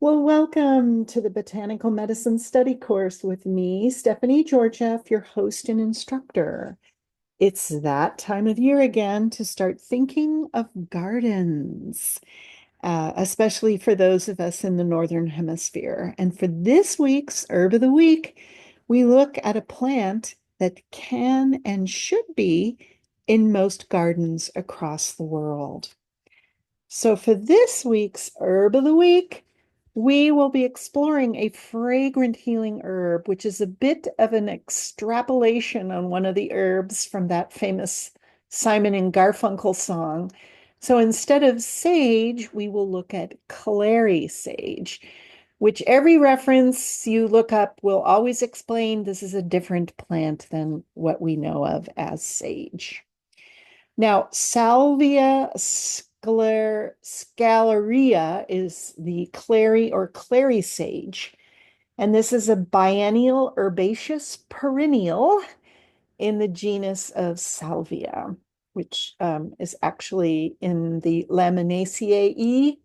Well, welcome to the Botanical Medicine Study Course with me, Stephanie Georgieff, your host and instructor. It's that time of year again to start thinking of gardens, especially for those of us in the Northern Hemisphere. And for this week's Herb of the Week, we look at a plant that can and should be in most gardens across the world. So for this week's Herb of the Week, we will be exploring a fragrant healing herb, which is a bit of an extrapolation on one of the herbs from that famous Simon and Garfunkel song. So instead of sage, we will look at Clary Sage, which every reference you look up will always explain this is a different plant than what we know of as sage. Now, Salvia scalaria is the clary or clary sage, and this is a biennial herbaceous perennial in the genus of Salvia, which is actually in the Laminaceae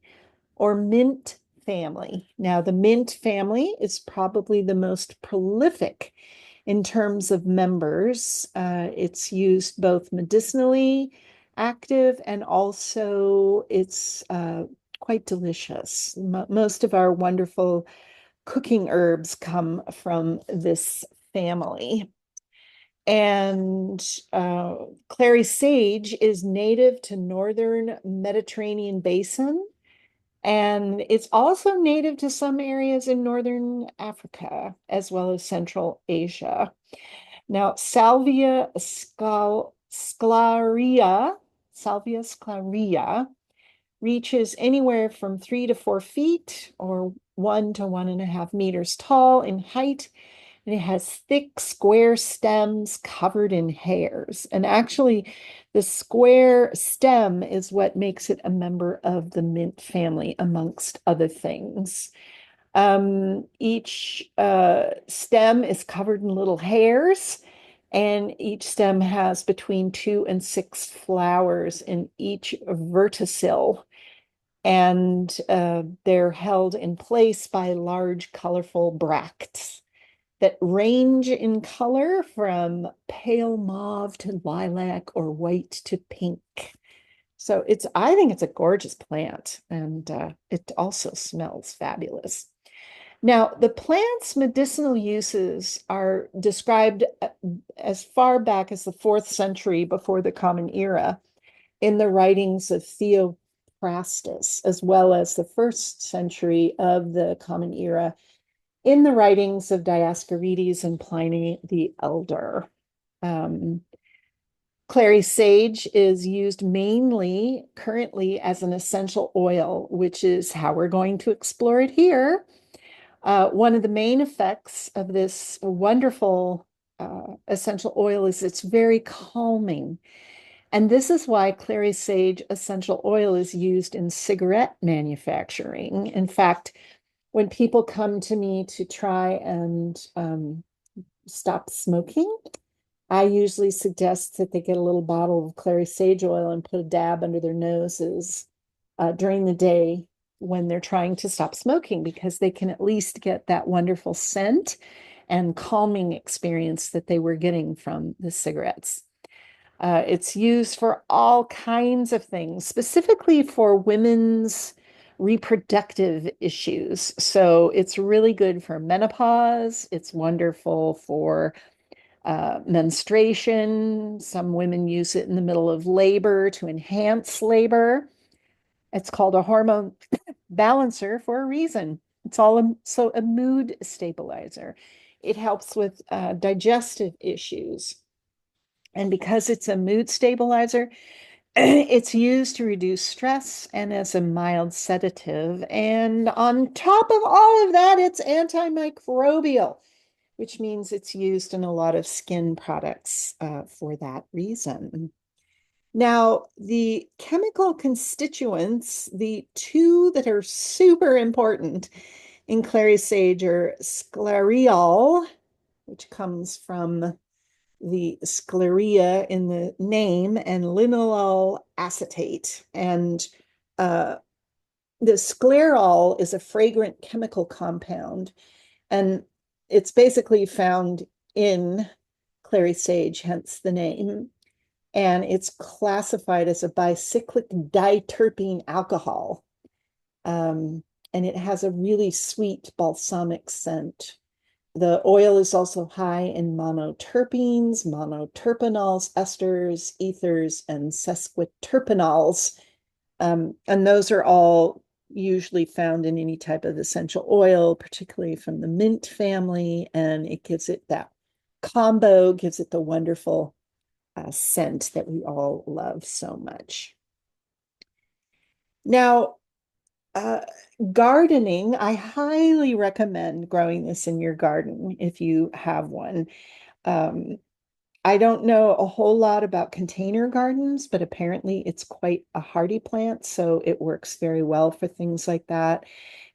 or mint family. Now, the mint family is probably the most prolific in terms of members. It's used both medicinally active and also it's quite delicious. Most of our wonderful cooking herbs come from this family. And clary sage is native to northern Mediterranean basin. And it's also native to some areas in northern Africa, as well as Central Asia. Now, Salvia sclaria reaches anywhere from 3 to 4 feet or 1 to 1.5 meters tall in height. And it has thick, square stems covered in hairs. And actually, the square stem is what makes it a member of the mint family, amongst other things. Each stem is covered in little hairs, and each stem has between 2 and 6 flowers in each verticille. And they're held in place by large, colorful bracts that range in color from pale mauve to lilac or white to pink. So I think it's a gorgeous plant, and it also smells fabulous. Now, the plant's medicinal uses are described as far back as the 4th century before the Common Era in the writings of Theophrastus, as well as the 1st century of the Common Era in the writings of Dioscorides and Pliny the Elder. Clary sage is used mainly currently as an essential oil, which is how we're going to explore it here. One of the main effects of this wonderful essential oil is it's very calming. And this is why clary sage essential oil is used in cigarette manufacturing. In fact, when people come to me to try and stop smoking, I usually suggest that they get a little bottle of clary sage oil and put a dab under their noses during the day when they're trying to stop smoking, because they can at least get that wonderful scent and calming experience that they were getting from the cigarettes. It's used for all kinds of things, specifically for women's reproductive issues. So it's really good for menopause. It's wonderful for menstruation. Some women use it in the middle of labor to enhance labor. It's called a hormone balancer for a reason. It's so a mood stabilizer. It helps with digestive issues. And because it's a mood stabilizer, it's used to reduce stress and as a mild sedative. And on top of all of that, it's antimicrobial, which means it's used in a lot of skin products for that reason. Now, the chemical constituents, the two that are super important in clary sage are sclareol, which comes from the scleria in the name, and linalool acetate. And the sclerol is a fragrant chemical compound, and it's basically found in Clary Sage, hence the name. And it's classified as a bicyclic diterpene alcohol. And it has a really sweet balsamic scent. The oil is also high in monoterpenes, monoterpenols, esters, ethers, and sesquiterpenols. And those are all usually found in any type of essential oil, particularly from the mint family. And it gives it that combo, gives it the wonderful scent that we all love so much. Now, uh, gardening, I highly recommend growing this in your garden if you have one. Um, I don't know a whole lot about container gardens, but apparently it's quite a hardy plant, so it works very well for things like that.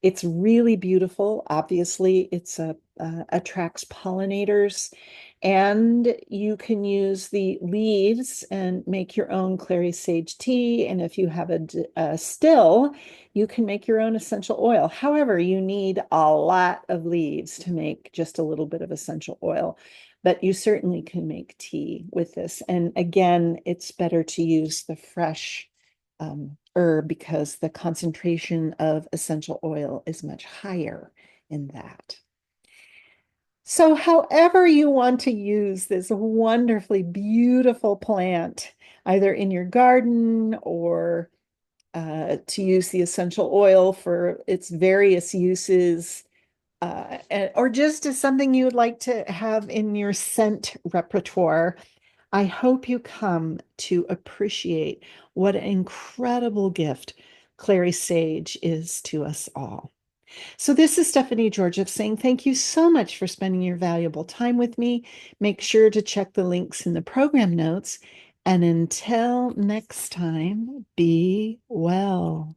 It's really beautiful. Obviously, it's attracts pollinators, and you can use the leaves and make your own clary sage tea. And if you have a still, you can make your own essential oil. However, you need a lot of leaves to make just a little bit of essential oil, but you certainly can make tea with this. And again, it's better to use the fresh herb because the concentration of essential oil is much higher in that. So, however you want to use this wonderfully beautiful plant, either in your garden or to use the essential oil for its various uses, or just as something you would like to have in your scent repertoire, I hope you come to appreciate what an incredible gift Clary Sage is to us all. So, this is Stephanie Georgiev saying thank you so much for spending your valuable time with me. Make sure to check the links in the program notes. And until next time, be well.